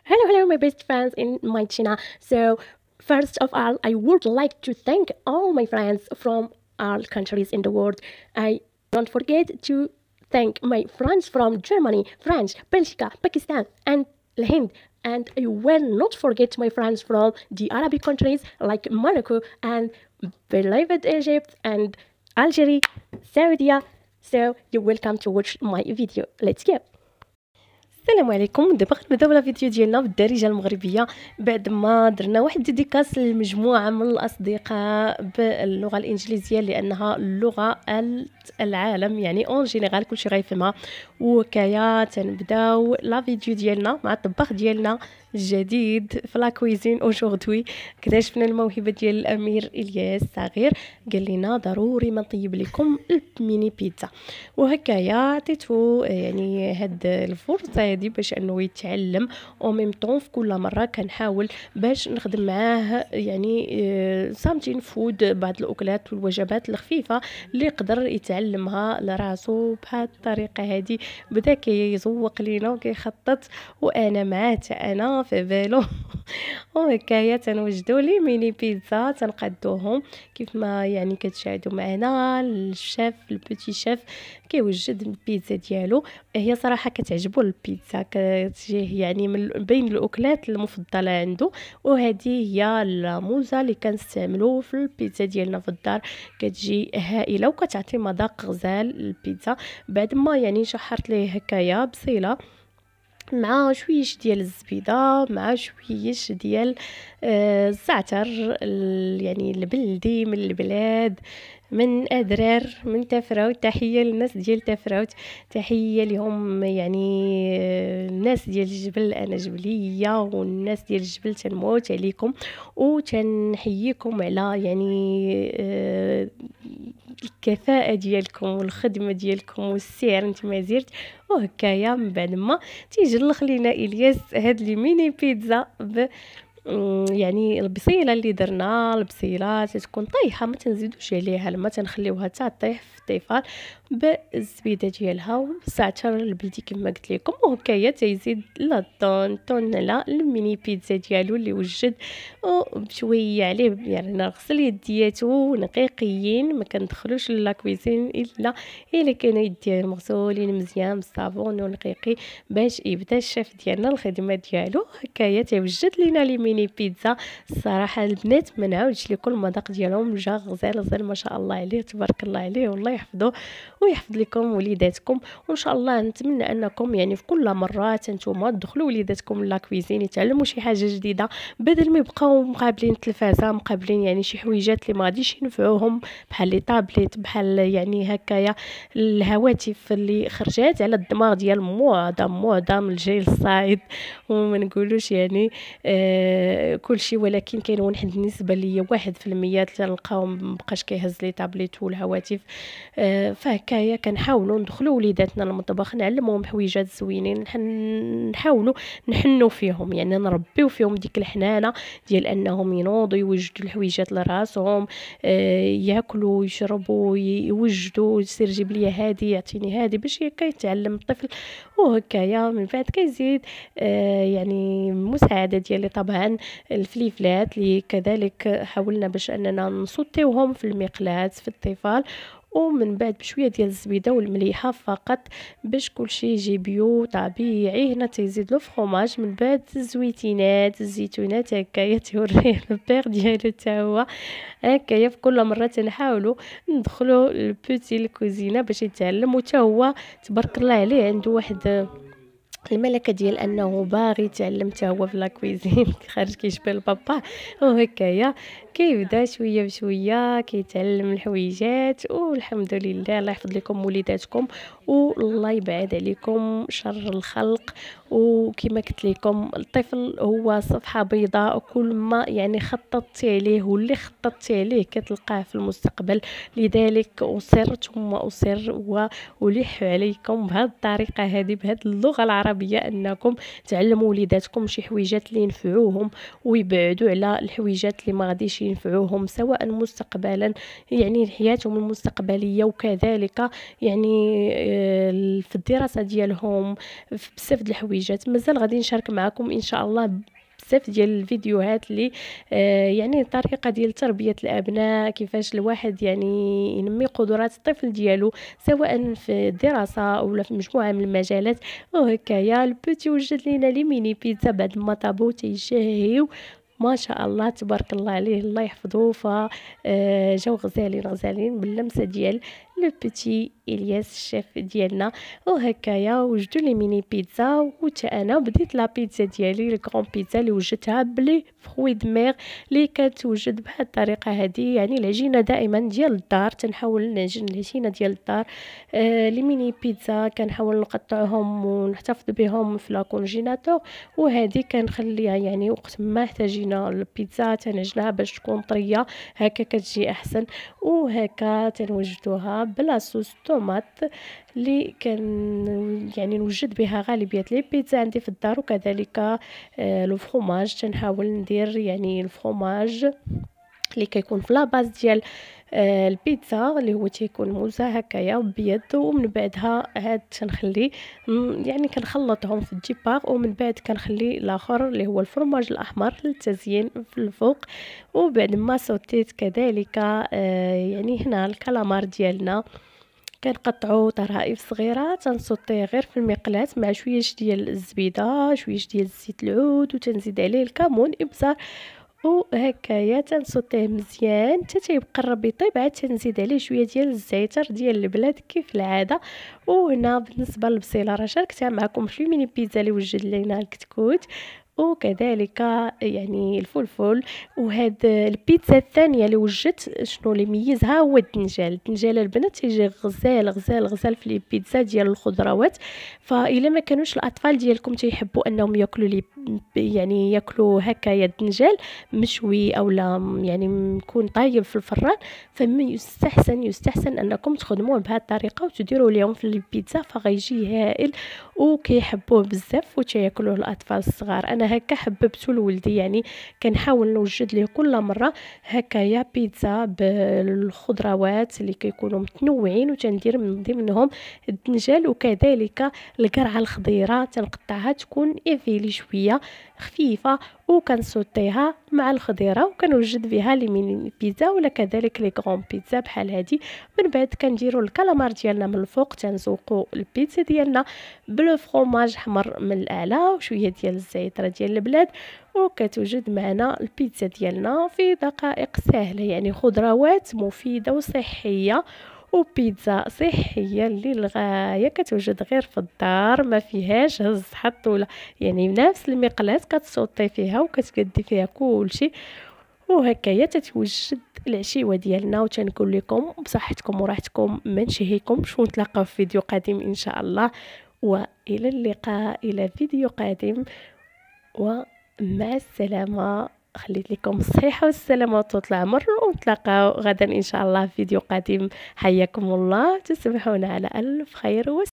Hello, my best friends in my channel. So, first of all, I would like to thank all my friends from all countries in the world. I don't forget to thank my friends from Germany, France, Belgium, Pakistan, and the Hind. And I will not forget my friends from the Arabic countries like Morocco and beloved Egypt and Algeria, Saudi. So, you're welcome to watch my video. Let's go. السلام عليكم. دابا غنبداو لا فيديو ديالنا بالدارجه المغربيه بعد ما درنا واحد ديديكاس لمجموعه من الاصدقاء باللغه الانجليزيه لانها لغه العالم، يعني اون جينيرال كلشي غيفهمها. وكايا تنبداو لا فيديو ديالنا مع الطباخ ديالنا الجديد في لا كويزين اوجوردي. اكتشفنا الموهبه ديال الامير الياس الصغير، قال لنا ضروري ما نطيب لكم الميني بيتزا، وهكايا عطيتو يعني هاد الفرصه هادي باش انه يتعلم. او ميم طون في كل مره كنحاول باش نخدم معاه يعني سامتين فود، بعض الاكلات والوجبات الخفيفه اللي يقدر يتعلمها لراسو. بهاد الطريقه هادي بدا كيزوق لينا وكيخطط، وانا معاه انا في بالو. وهكايا تنوجدوا لي ميني بيتزا تنقادوهم كيف ما يعني كتشاهدوا معنا. الشيف البوتي شيف كيوجد البيتزا ديالو، هي صراحه كتعجبو البيتزا، كتجيه يعني من بين الاكلات المفضله عنده. وهذه هي الموزه اللي كنستعملو في البيتزا ديالنا في الدار، كتجي هائله وكتعطي مذاق غزال البيتزا. بعد ما يعني شحرت ليه هكايا بصيله مع شويش ديال الزبيده مع شويش ديال الزعتر يعني البلدي من البلاد، من ادرار من تفراوت. تحيه للناس ديال تفراوت، تحيه لهم يعني الناس ديال الجبل، انا جبليه والناس ديال الجبل تنموت عليكم وتنحييكم على يعني الكفاءه ديالكم والخدمه ديالكم والسعر نتوما زيرت. وهكايا من بعد ما تيجلخ لينا الياس هاد لي ميني بيتزا يعني البصيله اللي درنا، البصيله تتكون طايحه ما تنزيدوش عليها الماء، تنخليوها حتى طيح في الطيفال بالزبيده ديالها والزعتر البلدي كما قلت لكم. وهكايا تيزيد لا طون على الميني بيتزا ديالو اللي وجد، وبشويه عليه يعني نغسل يدياتو نقيقيين، ما كندخلوش لا كويزين الا كانوا يديه مغسولين مزيان بالصابون ونقيقي باش يبدا الشيف ديالنا الخدمه ديالو. هكايا تيوجد لينا لي ميني بيتزا. الصراحه البنات ما نعاودش لكم المذاق ديالهم جا غزال ما شاء الله عليه تبارك الله عليه، والله يحفظه ويحفظ لكم وليداتكم. وان شاء الله نتمنى انكم يعني في كل مره نتوما تدخلوا وليداتكم لا كويزين يتعلموا شي حاجه جديده، بدل ما يبقاو مقابلين التلفازه، مقابلين يعني شي حويجات اللي ما غاديش ينفعوهم بحال لي طابليت، بحال يعني هكايا الهواتف اللي خرجات على الدماغ ديال معظم الجيل الصاعد. وما نقولوش يعني كل شيء، ولكن كاين واحد النسبه اللي هي 1% تلقاو مبقاش كيهز لي طابليت والهواتف. فهكايا كنحاولوا ندخلوا وليداتنا المطبخ نعلموهم حويجات زوينين، نحاولوا نحنوا فيهم يعني نربيو فيهم ديك الحنانه ديال انهم ينوضوا يوجدوا الحويجات لراسهم، ياكلوا يشربوا يوجدوا، يصير جيب لي هادي يعطيني هادي باش كيتعلم الطفل. وهكايا من بعد كيزيد يعني المساعده ديالي طبعا الفليفلات اللي كذلك حاولنا باش اننا نسطيوهم في المقلاة في الطفال، ومن بعد بشويه ديال الزبيده والمليحه فقط باش كلشي يجي بيو طبيعي. هنا تيزيد له فخوماج، من بعد الزويتينات الزيتونات هكايا توريه البير ديالو حتى هو. هكايا في كل مره تنحاولوا ندخلوا البوتي الكوزينه باش يتعلم، وتا هو تبارك الله عليه عنده واحد الملكه ديال انه باغي يتعلم حتى هو في لا كويزين خارج كيشبه البابا. وهكايا كيبدا شويه بشويه كيتعلم الحويجات، والحمد لله. الله يحفظ لكم وليداتكم والله يبعد عليكم شر الخلق. وكما قلت لكم الطفل هو صفحه بيضاء، كل ما يعني خططت عليه واللي خططت عليه كتلقاه في المستقبل. لذلك اصرت ثم اصر والح عليكم بهذه الطريقه هذه بهذه اللغه العربيه انكم تعلموا وليداتكم شي حويجات اللي ينفعوهم ويبعدوا على الحويجات اللي ما غاديش ينفعوهم سواء مستقبلا يعني حياتهم المستقبليه، وكذلك يعني في الدراسه ديالهم، في بزاف د الحويجات. مازال غادي نشارك معكم ان شاء الله بزاف ديال الفيديوهات اللي يعني الطريقه ديال تربيه الابناء، كيفاش الواحد يعني ينمي قدرات الطفل ديالو سواء في الدراسه او في مجموعه من المجالات. وهكايا البوتي وجد لينا لي ميني بيتزا بعد ما طابو تيشهيو ما شاء الله تبارك الله عليه، الله يحفظه. جاو غزالين غزالين باللمسه ديال لو بيتي الياس الشيف ديالنا. وهكايا وجدوا لي ميني بيتزا، وتا انا بديت لا بيتزا ديالي الكرون بيتزا اللي وجدتها بلي فروي دميغ اللي كتوجد بهذه الطريقه هذه. يعني العجينه دائما ديال الدار تنحاول نعجن العجينه ديال الدار. لي ميني بيتزا كنحاول نقطعهم ونحتفظ بهم في لا كونجيناتور، وهذه كنخليها يعني وقت ما احتاجينا البيتزا تنعجنها باش تكون طريه هكا كتجي احسن. وهكا تنوجدوها بلا صوص طوماط اللي كان يعني نوجد بها غالبيه لي بيتزا عندي في الدار. وكذلك لو فرomage تنحاول ندير يعني الفرomage اللي كيكون في لاباز ديال البيتزا اللي هو تيكون موزه هكايا ابيض. ومن بعدها عاد تنخلي يعني كنخلطهم في الديبار، ومن بعد كنخلي الاخر اللي هو الفرماج الاحمر للتزيين في الفوق. وبعد ما صوتيت كذلك يعني هنا الكالامار ديالنا كنقطعو طرائف صغيره تنصوطيه غير في المقلاة مع شويه ديال الزبيده، شويه ديال زيت العود، وتنزيد عليه الكمون ابزار. وهكايا تنصوتيه مزيان حتى تيبقى قرب يطيب، عاد تنزيد عليه شويه ديال الزعتر ديال البلاد كيف العاده. وهنا بالنسبه للبصيله راه شاركتها معكم في ميني بيتزا اللي وجد لينا الكتكوت، وكذلك يعني الفلفل. وهاد البيتزا الثانيه اللي وجدت شنو اللي ميزها هو الدنجال البنات تيجي غزال غزال غزال في البيتزا ديال الخضروات. فاذا ما كانوش الاطفال ديالكم تيحبوا انهم ياكلوا لي يعني ياكلوا هكايا الدنجال مشوي او لا يعني يكون طايب في الفران، فمن يستحسن انكم تخدموه بهذه الطريقه وتديروا لهم في البيتزا، فغيجي هائل وكيحبوه بزاف وتياكلوه الاطفال الصغار. انا هكا حببته لولدي، يعني كنحاول نوجد ليه كل مره هكايا بيتزا بالخضروات اللي كيكونوا متنوعين، وتندير من ضمنهم الدنجال. وكذلك القرعه الخضيره تنقطعها تكون ايفيلي شويه خفيفه وكنسوطيها مع الخضيره، وكنوجد بها لي ميني بيتزا ولا كذلك لي غرون بيتزا بحال هذه. من بعد كنديروا الكالامار ديالنا من الفوق، تنزوقوا البيتزا ديالنا بلو فرomage حمر من الاعلى وشويه ديال الزيتره ديال البلاد، وكتوجد معنا البيتزا ديالنا في دقائق سهله. يعني خضروات مفيده وصحيه وبيتزا صحيه للغايه، كتوجد غير في الدار ما فيهاش هز حط ولا يعني نفس المقلاة كتصوطي فيها وكتقدي فيها كلشي. وهكايا تتوجد العشيوه ديالنا، وتنقول لكم بصحتكم وراحتكم ما نشهيكمش، ونتلاقاو في فيديو قادم ان شاء الله. والى اللقاء الى فيديو قادم، ومع السلامه. خليت لكم الصحة والسلامة وطول العمر، ونتلاقاو غدا إن شاء الله في فيديو قادم. حياكم الله، تصبحون على ألف خير.